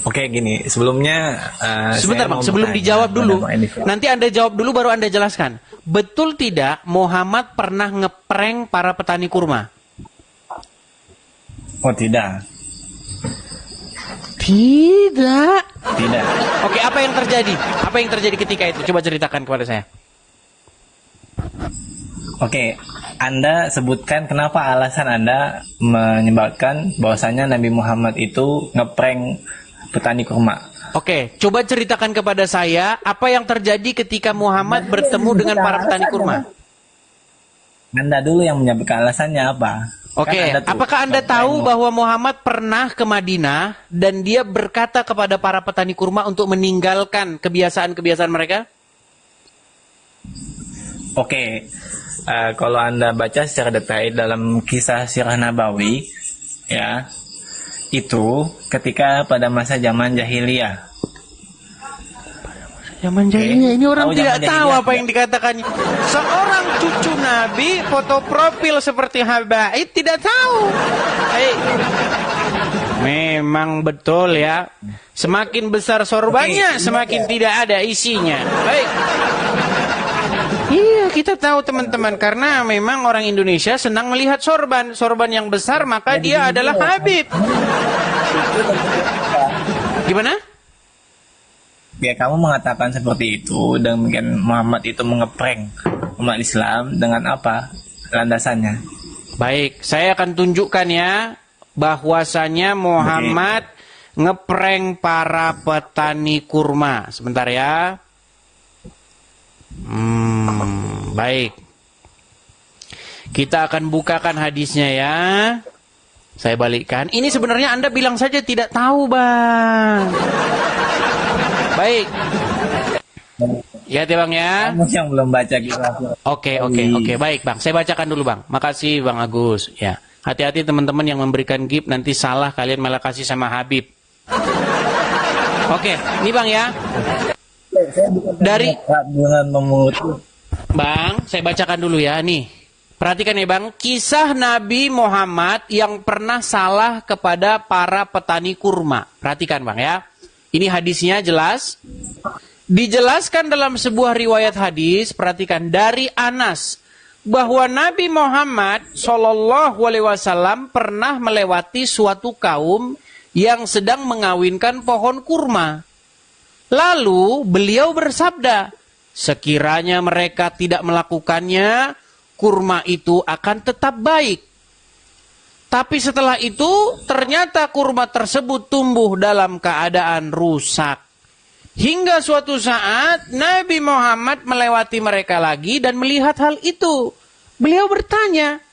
Oke, gini, sebelumnya Sebentar saya Bang, mau sebelum bertanya dijawab dulu. kepada Bang Edi. Nanti Anda jawab dulu baru Anda jelaskan. Betul tidak Muhammad pernah ngeprank para petani kurma? Oh, tidak. Tidak. Tidak. Oke, apa yang terjadi? Apa yang terjadi ketika itu? Coba ceritakan kepada saya. Oke, Anda sebutkan kenapa alasan Anda menyebabkan bahwasanya Nabi Muhammad itu ngeprank petani kurma. Oke, coba ceritakan kepada saya apa yang terjadi ketika Muhammad bertemu dengan para petani kurma. Anda dulu yang menyebutkan alasannya apa? Oke, Kan apakah Anda tahu bahwa Muhammad pernah ke Madinah dan dia berkata kepada para petani kurma untuk meninggalkan kebiasaan-kebiasaan mereka? Oke, kalau Anda baca secara detail dalam kisah Sirah Nabawi, ya, itu ketika pada masa zaman jahiliyah. Zaman jahiliyah ini orang Tahu tidak zaman tahu jahiliyah apa yang dikatakannya. Seorang cucu Nabi foto profil seperti Habaib tidak tahu. Memang betul ya. Semakin besar sorbannya, semakin tidak ada isinya. Baik. Iya, kita tahu teman-teman, karena memang orang Indonesia senang melihat sorban. Sorban yang besar, maka dia adalah Habib. Gimana? Ya, kamu mengatakan seperti itu dan mungkin Muhammad itu mengeprank umat Islam dengan apa landasannya? Baik, saya akan tunjukkan ya bahwasanya Muhammad ngeprank para petani kurma. Sebentar ya. Baik. Kita akan bukakan hadisnya ya. Saya balikkan. Ini sebenarnya Anda bilang saja tidak tahu, Bang. Baik. Ya, Bang ya. Kamu yang belum baca kisah. Oke. Baik, Bang. Saya bacakan dulu, Bang. Makasih, Bang Agus. Ya. Hati-hati teman-teman yang memberikan gift, nanti salah kalian malah kasih sama Habib. Oke, ini Bang ya. Dari Bang, saya bacakan dulu ya nih. Perhatikan ya Bang, kisah Nabi Muhammad yang pernah salah kepada para petani kurma. Perhatikan Bang ya. Ini hadisnya jelas. Dijelaskan dalam sebuah riwayat hadis, perhatikan, dari Anas, bahwa Nabi Muhammad SAW pernah melewati suatu kaum yang sedang mengawinkan pohon kurma. Lalu beliau bersabda, sekiranya mereka tidak melakukannya, kurma itu akan tetap baik. Tapi setelah itu, ternyata kurma tersebut tumbuh dalam keadaan rusak. Hingga suatu saat, Nabi Muhammad melewati mereka lagi dan melihat hal itu. Beliau bertanya,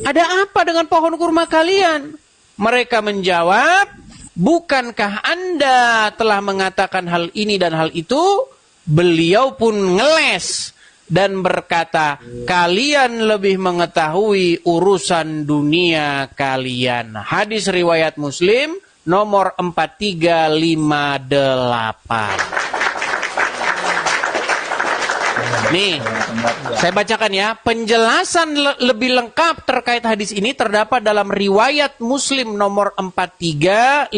ada apa dengan pohon kurma kalian? Mereka menjawab, bukankah Anda telah mengatakan hal ini dan hal itu? Beliau pun ngeles dan berkata, kalian lebih mengetahui urusan dunia kalian. Hadis riwayat Muslim nomor 4358. Nih, saya bacakan ya. Penjelasan lebih lengkap terkait hadis ini terdapat dalam riwayat Muslim nomor 4356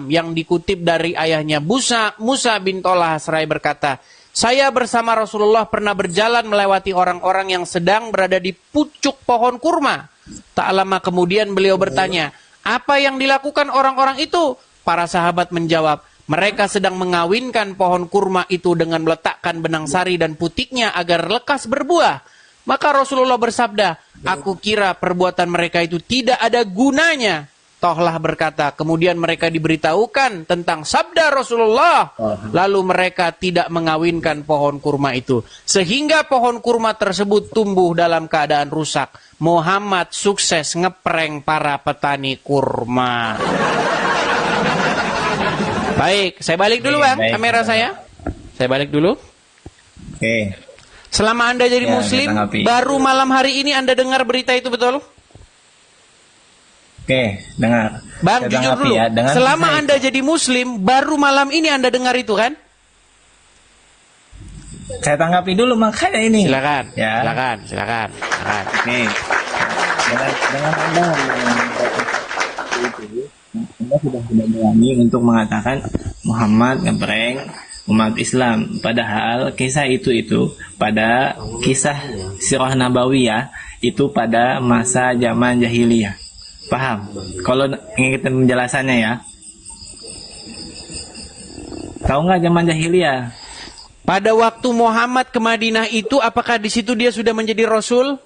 yang dikutip dari ayahnya Musa bin Tolah seraya berkata, saya bersama Rasulullah pernah berjalan melewati orang-orang yang sedang berada di pucuk pohon kurma. Tak lama kemudian beliau bertanya, apa yang dilakukan orang-orang itu? Para sahabat menjawab, mereka sedang mengawinkan pohon kurma itu dengan meletakkan benang sari dan putiknya agar lekas berbuah. Maka Rasulullah bersabda, aku kira perbuatan mereka itu tidak ada gunanya. Tohlah berkata, kemudian mereka diberitahukan tentang sabda Rasulullah. Lalu mereka tidak mengawinkan pohon kurma itu. Sehingga pohon kurma tersebut tumbuh dalam keadaan rusak. Muhammad sukses ngeprank para petani kurma. Baik, saya balik dulu Bang, kamera saya. Saya balik dulu. Oke. Selama Anda jadi Muslim, baru malam hari ini Anda dengar berita itu betul? Oke, dengar. Bang, saya jujur dulu. Ya, selama Anda jadi Muslim, baru malam ini Anda dengar itu kan? Saya tanggapi dulu makanya ini. Silakan. Ya. Silakan. Oke. Dengan Anda itu, Anda sudah tidak berani untuk mengatakan Muhammad ngeprank umat Islam. Padahal kisah itu pada kisah Sirah Nabawiyah itu pada masa zaman jahiliyah. Paham? Kalau ingin penjelasannya ya. Tahu nggak zaman jahiliyah? Pada waktu Muhammad ke Madinah itu, apakah di situ dia sudah menjadi Rasul?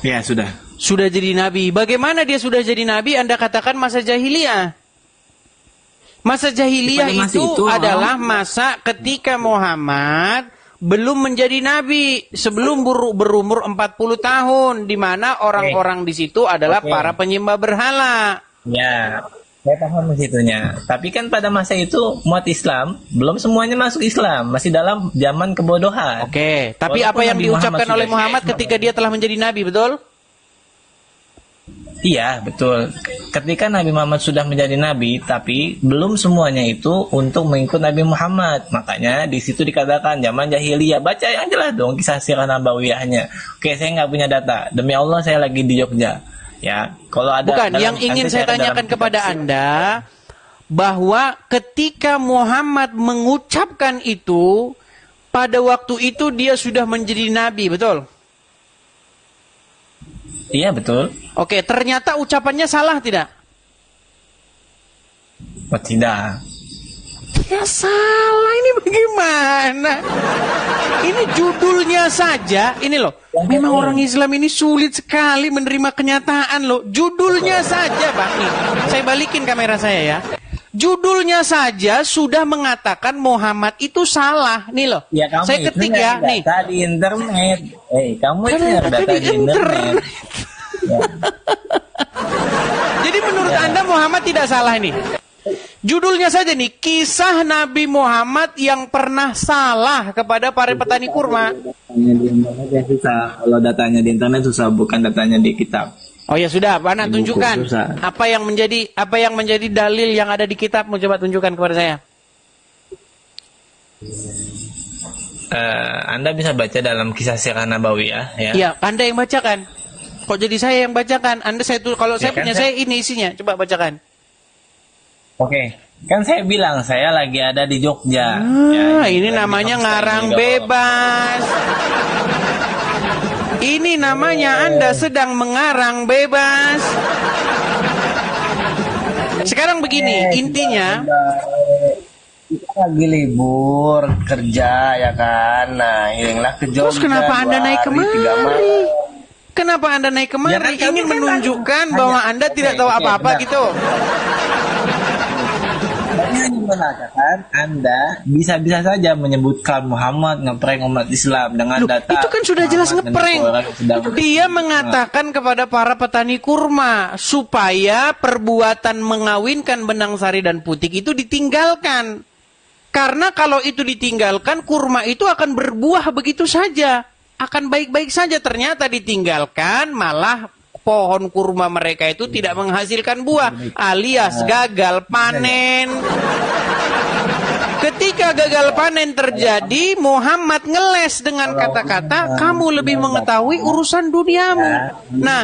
Ya, sudah. Sudah jadi Nabi. Bagaimana dia sudah jadi Nabi? Anda katakan masa jahiliyah. Masa jahiliyah itu adalah masa ketika Muhammad belum menjadi Nabi. Sebelum berumur 40 tahun. Di mana orang-orang di situ adalah para penyembah berhala. Ya, saya paham situnya. Tapi kan pada masa itu umat Islam belum semuanya masuk Islam, masih dalam zaman kebodohan. Oke, tapi Walaupun apa yang Nabi diucapkan Muhammad oleh Muhammad ketika dia telah menjadi nabi, betul? Iya, betul. Ketika Nabi Muhammad sudah menjadi nabi, tapi belum semuanya itu untuk mengikut Nabi Muhammad. Makanya di situ dikatakan zaman jahiliyah. Baca yang jelas dong kisah sirah nabawiyahnya. Oke, saya nggak punya data. Demi Allah saya lagi di Jogja. Ya, kalau ada bukan yang ingin saya tanyakan kepada Anda bahwa ketika Muhammad mengucapkan itu pada waktu itu dia sudah menjadi nabi, betul? Iya, betul. Oke, ternyata ucapannya salah tidak? Oh, tidak. Ya salah, ini bagaimana? Ini judulnya saja, ini loh. Memang orang Islam ini sulit sekali menerima kenyataan loh. Judulnya saja, Bang. Nih, saya balikin kamera saya ya. Judulnya saja sudah mengatakan Muhammad itu salah. Nih loh. Ya, kamu saya ketik ya, nih. Data di internet. Kamu itu nyari data di internet. Ya. Jadi menurut Anda Muhammad tidak salah ini? Judulnya saja nih, kisah Nabi Muhammad yang pernah salah kepada para petani kurma. Datanya di internet ya susah. Kalau datanya di internet susah, bukan datanya di kitab. Oh ya sudah, mana tunjukkan apa yang menjadi dalil yang ada di kitab. Mau coba tunjukkan kepada saya. Anda bisa baca dalam kisah sirah nabawiyah ya. Iya, Anda yang bacakan. Kok jadi saya yang bacakan? Anda kalau saya punya saya ini isinya. Coba bacakan. Oke, kan saya bilang saya lagi ada di Jogja. Ini namanya ngarang bebas. Ini namanya Anda sedang mengarang bebas. Sekarang begini, intinya kita lagi libur kerja ya kan. Nah, inilah ke Jogja. Terus kenapa Anda naik kemari? Kenapa Anda naik kemari? Ya, ingin menunjukkan bahwa Anda tidak tahu apa-apa gitu. Mengatakan Anda bisa-bisa saja menyebutkan Muhammad ngeprank umat Islam dengan data. Itu kan sudah jelas ngeprank. Dia mengatakan kepada para petani kurma supaya perbuatan mengawinkan benang sari dan putik itu ditinggalkan. Karena kalau itu ditinggalkan, kurma itu akan berbuah begitu saja. Akan baik-baik saja. Ternyata ditinggalkan, malah pohon kurma mereka itu tidak menghasilkan buah, alias gagal panen. Ketika gagal panen terjadi, Muhammad ngeles dengan kata-kata, kamu lebih mengetahui urusan duniamu. Nah,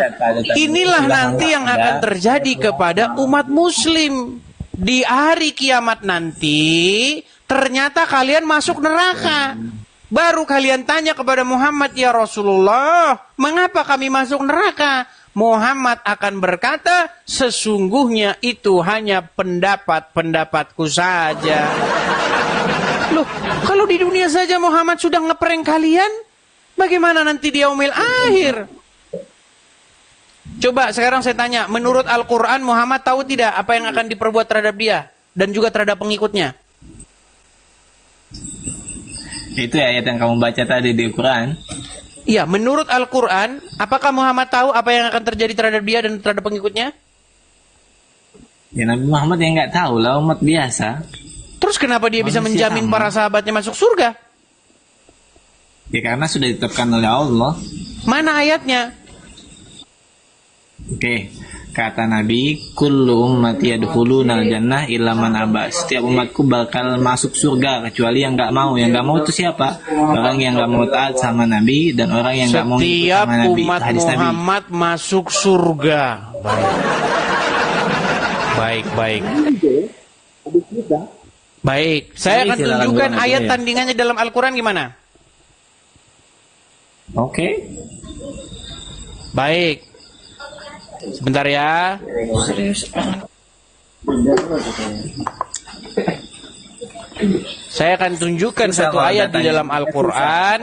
inilah nanti yang akan terjadi kepada umat muslim. Di hari kiamat nanti, ternyata kalian masuk neraka. Baru kalian tanya kepada Muhammad, ya Rasulullah, mengapa kami masuk neraka? Muhammad akan berkata, sesungguhnya itu hanya pendapat-pendapatku saja. Loh, kalau di dunia saja Muhammad sudah ngeprank kalian, bagaimana nanti di yaumil akhir? Coba sekarang saya tanya, menurut Al-Quran Muhammad tahu tidak apa yang akan diperbuat terhadap dia dan juga terhadap pengikutnya? Itu ayat yang kamu baca tadi di Quran. Iya, menurut Al-Quran, apakah Muhammad tahu apa yang akan terjadi terhadap dia dan terhadap pengikutnya? Ya, Nabi Muhammad yang nggak tahu lah, umat biasa. Terus kenapa dia bisa menjamin para sahabatnya masuk surga? Ya karena sudah ditetapkan oleh Allah. Mana ayatnya? Oke, Kata Nabi, kullu ummati yadkhulunal jannah illa man aba. Setiap umatku bakal masuk surga kecuali yang nggak mau. Yang nggak mau itu siapa? Orang yang nggak mau taat sama Nabi dan orang yang nggak mau ikut Setiap sama Nabi. umat Hadis Nabi. Muhammad masuk surga. Baik. Baik, saya akan Silakan tunjukkan ulang ayat ya. tandingannya dalam Al-Quran gimana? Oke. Baik. Sebentar ya. Saya akan tunjukkan satu ayat di dalam Al-Quran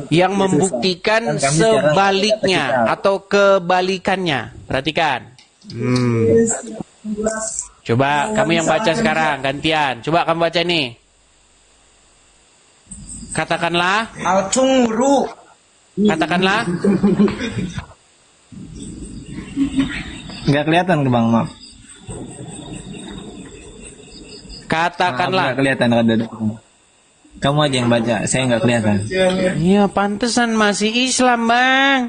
yang membuktikan sebaliknya atau kebalikannya. Perhatikan. Coba kamu yang baca sekarang, gantian. Coba kamu baca nih. Katakanlah. Katakanlah. Nggak kelihatan ke Bang, maaf. Katakanlah. Nggak kelihatan ada. Kamu aja yang baca, saya nggak kelihatan. Iya, pantesan masih Islam, Bang.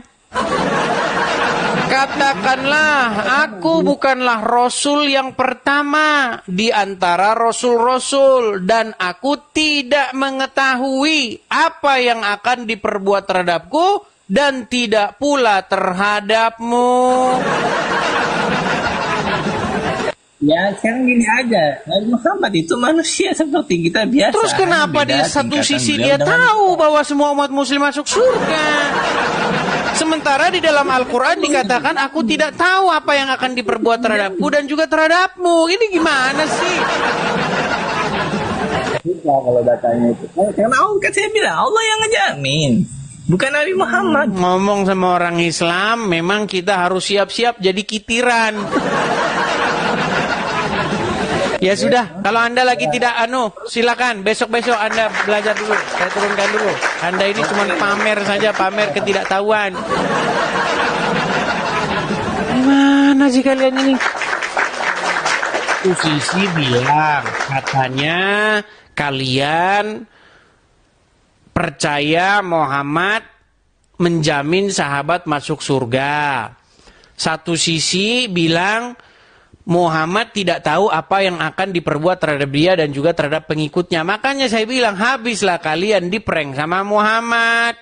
Katakanlah, aku bukanlah Rasul yang pertama di antara Rasul-Rasul. Dan aku tidak mengetahui apa yang akan diperbuat terhadapku dan tidak pula terhadapmu. Ya, sekarang gini aja. Nabi Muhammad itu manusia seperti kita biasa. Terus kenapa di Beda satu tingkatan sisi beliau dia dengan tahu bahwa semua umat muslim masuk surga? Sementara di dalam Al-Quran dikatakan aku tidak tahu apa yang akan diperbuat terhadapku dan juga terhadapmu. Ini gimana sih? kalau datanya itu. Karena Allah kan saya bilang Allah yang ngejamin. Bukan Nabi Muhammad. Ngomong sama orang Islam, memang kita harus siap-siap jadi kitiran. Ya sudah, kalau Anda lagi tidak silakan besok-besok Anda belajar dulu. Saya turunkan dulu. Anda ini cuma pamer saja, pamer ketidaktahuan. Gimana sih kalian ini? Sisi bilang, katanya kalian percaya Muhammad menjamin sahabat masuk surga. Satu sisi bilang Muhammad tidak tahu apa yang akan diperbuat terhadap dia dan juga terhadap pengikutnya. Makanya saya bilang habislah kalian diprank sama Muhammad.